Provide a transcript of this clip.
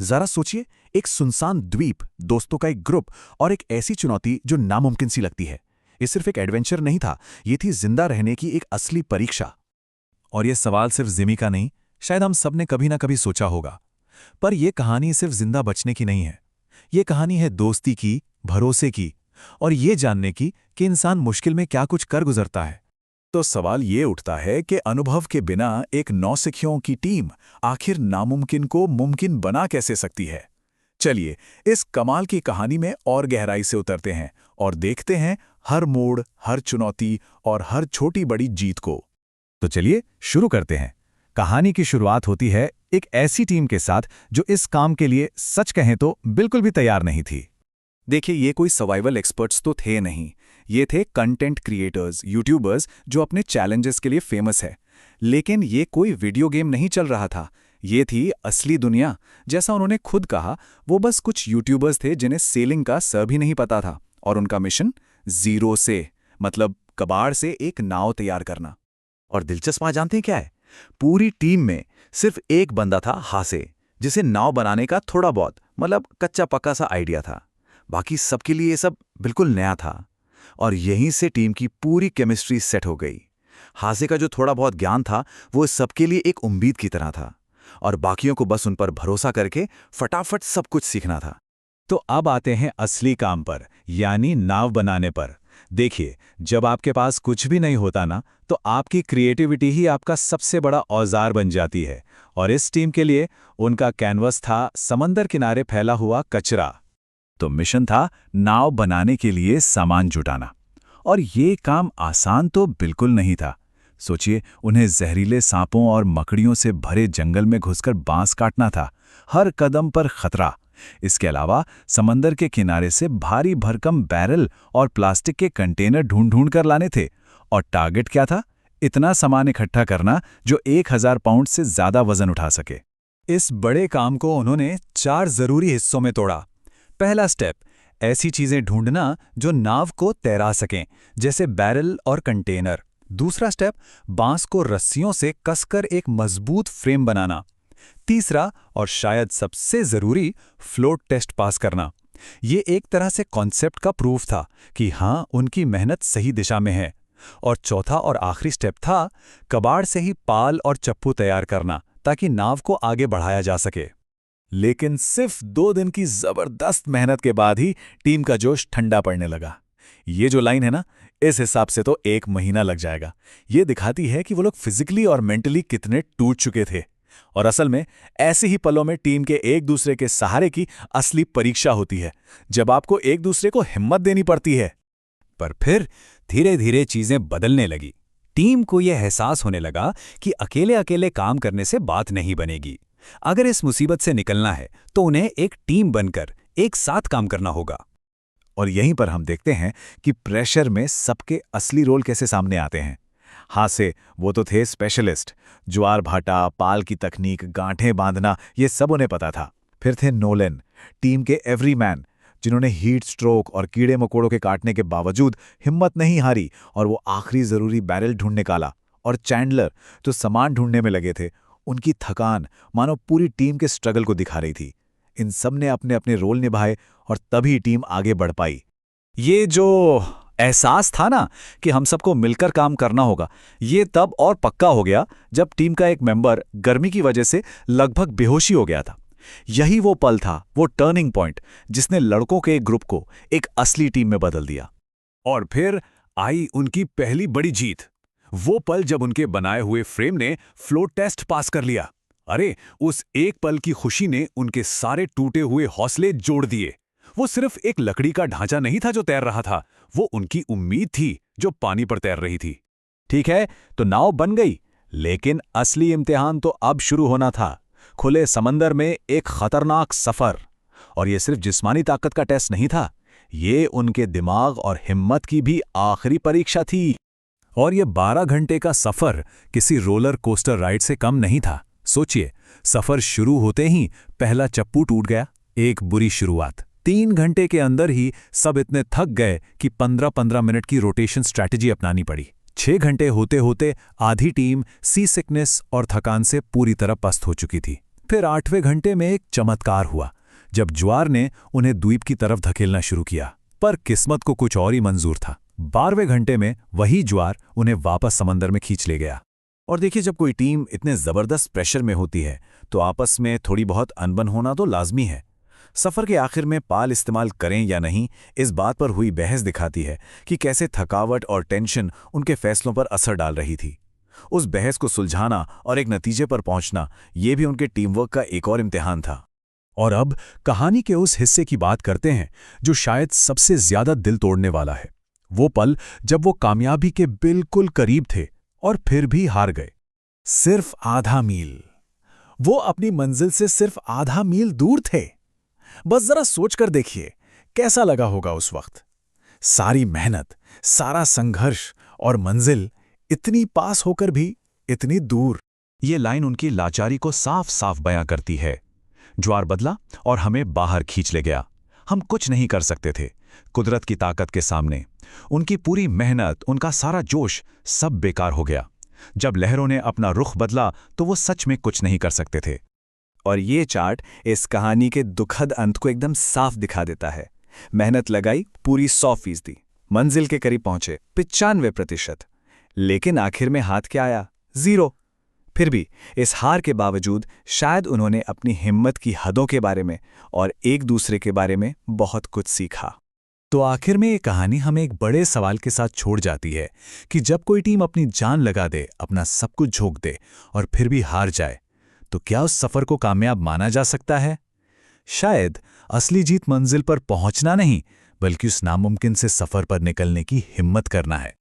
जरा सोचिए, एक सुनसान द्वीप, दोस्तों का एक ग्रुप और एक ऐसी चुनौती जो नामुमकिन सी लगती है। ये सिर्फ एक एडवेंचर नहीं था, ये थी जिंदा रहने की एक असली परीक्षा। और ये सवाल सिर्फ जिमी का नहीं, शायद हम सब ने कभी ना कभी सोचा होगा। पर यह कहानी सिर्फ जिंदा बचने की नहीं है। ये कहानी है दोस्ती की, भरोसे की और ये जानने की कि इंसान मुश्किल में क्या कुछ कर गुजरता है। तो सवाल ये उठता है कि अनुभव के बिना एक नौसिखियों की टीम आखिर नामुमकिन को मुमकिन बना कैसे सकती है। चलिए इस कमाल की कहानी में और गहराई से उतरते हैं और देखते हैं हर मोड़, हर चुनौती और हर छोटी बड़ी जीत को। तो चलिए शुरू करते हैं। कहानी की शुरुआत होती है एक ऐसी टीम के साथ जो इस काम के लिए सच कहें तो बिल्कुल भी तैयार नहीं थी। देखिए, ये कोई सर्वाइवल एक्सपर्ट्स तो थे नहीं, ये थे कंटेंट क्रिएटर्स, यूट्यूबर्स जो अपने चैलेंजेस के लिए फेमस है। लेकिन ये कोई वीडियो गेम नहीं चल रहा था, ये थी असली दुनिया। जैसा उन्होंने खुद कहा, वो बस कुछ यूट्यूबर्स थे जिन्हें सेलिंग का स भी नहीं पता था, और उनका मिशन जीरो से, मतलब कबाड़ से एक नाव तैयार करना। और दिलचस्प बात जानते हैं क्या है? पूरी टीम में सिर्फ एक बंदा था, हासे, जिसे नाव बनाने का थोड़ा बहुत, मतलब कच्चा पक्का सा आइडिया था। बाकी सबके लिए ये सब बिल्कुल नया था। और यहीं से टीम की पूरी केमिस्ट्री सेट हो गई। हासे का जो थोड़ा बहुत ज्ञान था वो सबके लिए एक उम्मीद की तरह था, और बाकियों को बस उन पर भरोसा करके फटाफट सब कुछ सीखना था। तो अब आते हैं असली काम पर, यानी नाव बनाने पर। देखिए, जब आपके पास कुछ भी नहीं होता ना, तो आपकी क्रिएटिविटी ही आपका सबसे बड़ा औजार बन जाती है। और इस टीम के लिए उनका कैनवस था समंदर किनारे फैला हुआ कचरा। तो मिशन था नाव बनाने के लिए सामान जुटाना। और ये काम आसान तो बिल्कुल नहीं था। सोचिए, उन्हें जहरीले सांपों और मकड़ियों से भरे जंगल में घुसकर बांस काटना था, हर कदम पर खतरा। इसके अलावा समंदर के किनारे से भारी भरकम बैरल और प्लास्टिक के कंटेनर ढूंढ ढूंढ कर लाने थे। और टारगेट क्या था? इतना सामान इकट्ठा करना जो 1000 पाउंड से ज्यादा वजन उठा सके। इस बड़े काम को उन्होंने 4 जरूरी हिस्सों में तोड़ा। पहला स्टेप, ऐसी चीजें ढूंढना जो नाव को तैरा सकें, जैसे बैरल और कंटेनर। दूसरा स्टेप, बांस को रस्सियों से कसकर एक मजबूत फ्रेम बनाना। तीसरा और शायद सबसे जरूरी, फ्लोट टेस्ट पास करना। ये एक तरह से कॉन्सेप्ट का प्रूफ था कि हाँ, उनकी मेहनत सही दिशा में है। और चौथा और आखिरी स्टेप था कबाड़ से ही पाल और चप्पू तैयार करना, ताकि नाव को आगे बढ़ाया जा सके। लेकिन सिर्फ 2 दिन की जबरदस्त मेहनत के बाद ही टीम का जोश ठंडा पड़ने लगा। ये जो लाइन है ना, इस हिसाब से तो 1 महीना लग जाएगा। ये दिखाती है कि वो लोग फिजिकली और मेंटली कितने टूट चुके थे। और असल में ऐसे ही पलों में टीम के एक दूसरे के सहारे की असली परीक्षा होती है, जब आपको एक दूसरे को हिम्मत देनी पड़ती है। पर फिर धीरे धीरे चीजें बदलने लगी। टीम को यह एहसास होने लगा कि अकेले अकेले काम करने से बात नहीं बनेगी। अगर इस मुसीबत से निकलना है तो उन्हें एक टीम बनकर एक साथ काम करना होगा। और यहीं पर हम देखते हैं कि प्रेशर में सबके असली रोल कैसे सामने आते हैं। हासे, वो तो थे स्पेशलिस्ट, ज्वार भाटा, पाल की तकनीक, गांठें बांधना, ये सब उन्हें पता था। फिर थे नोलन, टीम के एवरीमैन, जिन्होंने हीट स्ट्रोक और कीड़े मकोड़ों के काटने के बावजूद हिम्मत नहीं हारी और वो आखिरी जरूरी बैरल ढूंढ निकाला। और चैंडलर, जो सामान ढूंढने में लगे थे, उनकी थकान मानो पूरी टीम के स्ट्रगल को दिखा रही थी। इन सब ने अपने अपने रोल निभाए और तभी टीम आगे बढ़ पाई। ये जो एहसास था ना कि हम सबको मिलकर काम करना होगा, ये तब और पक्का हो गया जब टीम का एक मेंबर गर्मी की वजह से लगभग बेहोशी हो गया था। यही वो पल था, वो टर्निंग पॉइंट, जिसने लड़कों के एक ग्रुप को एक असली टीम में बदल दिया। और फिर आई उनकी पहली बड़ी जीत, वो पल जब उनके बनाए हुए फ्रेम ने फ्लोट टेस्ट पास कर लिया। अरे, उस एक पल की खुशी ने उनके सारे टूटे हुए हौसले जोड़ दिए। वो सिर्फ एक लकड़ी का ढांचा नहीं था जो तैर रहा था, वो उनकी उम्मीद थी जो पानी पर तैर रही थी। ठीक है, तो नाव बन गई, लेकिन असली इम्तिहान तो अब शुरू होना था। खुले समंदर में एक खतरनाक सफर। और ये सिर्फ जिस्मानी ताकत का टेस्ट नहीं था, ये उनके दिमाग और हिम्मत की भी आखिरी परीक्षा थी। और ये 12 घंटे का सफर किसी रोलर कोस्टर राइड से कम नहीं था। सोचिए, सफर शुरू होते ही पहला चप्पू टूट गया। एक बुरी शुरुआत। 3 घंटे के अंदर ही सब इतने थक गए कि 15-15 मिनट की रोटेशन स्ट्रैटेजी अपनानी पड़ी। 6 घंटे होते होते आधी टीम सी सिकनेस और थकान से पूरी तरह पस्त हो चुकी थी। फिर 8वें घंटे में एक चमत्कार हुआ, जब ज्वार ने उन्हें द्वीप की तरफ धकेलना शुरू किया। पर किस्मत को कुछ और ही मंजूर था। 12वें घंटे में वही ज्वार उन्हें वापस समंदर में खींच ले गया। और देखिए, जब कोई टीम इतने जबरदस्त प्रेशर में होती है तो आपस में थोड़ी बहुत अनबन होना तो लाजमी है। सफर के आखिर में पाल इस्तेमाल करें या नहीं, इस बात पर हुई बहस दिखाती है कि कैसे थकावट और टेंशन उनके फैसलों पर असर डाल रही थी। उस बहस को सुलझाना और एक नतीजे पर पहुंचना, ये भी उनके टीमवर्क का एक और इम्तिहान था। और अब कहानी के उस हिस्से की बात करते हैं जो शायद सबसे ज्यादा दिल तोड़ने वाला है। वो पल जब वो कामयाबी के बिल्कुल करीब थे और फिर भी हार गए। सिर्फ आधा मील, वो अपनी मंजिल से सिर्फ आधा मील दूर थे। बस जरा सोचकर देखिए कैसा लगा होगा उस वक्त। सारी मेहनत, सारा संघर्ष और मंजिल इतनी पास होकर भी इतनी दूर। ये लाइन उनकी लाचारी को साफ साफ बयां करती है। ज्वार बदला और हमें बाहर खींच ले गया। हम कुछ नहीं कर सकते थे कुदरत की ताकत के सामने। उनकी पूरी मेहनत, उनका सारा जोश, सब बेकार हो गया। जब लहरों ने अपना रुख बदला तो वो सच में कुछ नहीं कर सकते थे। और ये चार्ट इस कहानी के दुखद अंत को एकदम साफ दिखा देता है। मेहनत लगाई पूरी 100%, मंजिल के करीब पहुंचे 95%, लेकिन आखिर में हाथ क्या आया? 0। फिर भी इस हार के बावजूद शायद उन्होंने अपनी हिम्मत की हदों के बारे में और एक दूसरे के बारे में बहुत कुछ सीखा। तो आखिर में ये कहानी हमें एक बड़े सवाल के साथ छोड़ जाती है कि जब कोई टीम अपनी जान लगा दे, अपना सब कुछ झोंक दे और फिर भी हार जाए, तो क्या उस सफर को कामयाब माना जा सकता है? शायद असली जीत मंजिल पर पहुंचना नहीं, बल्कि उस नामुमकिन से सफर पर निकलने की हिम्मत करना है।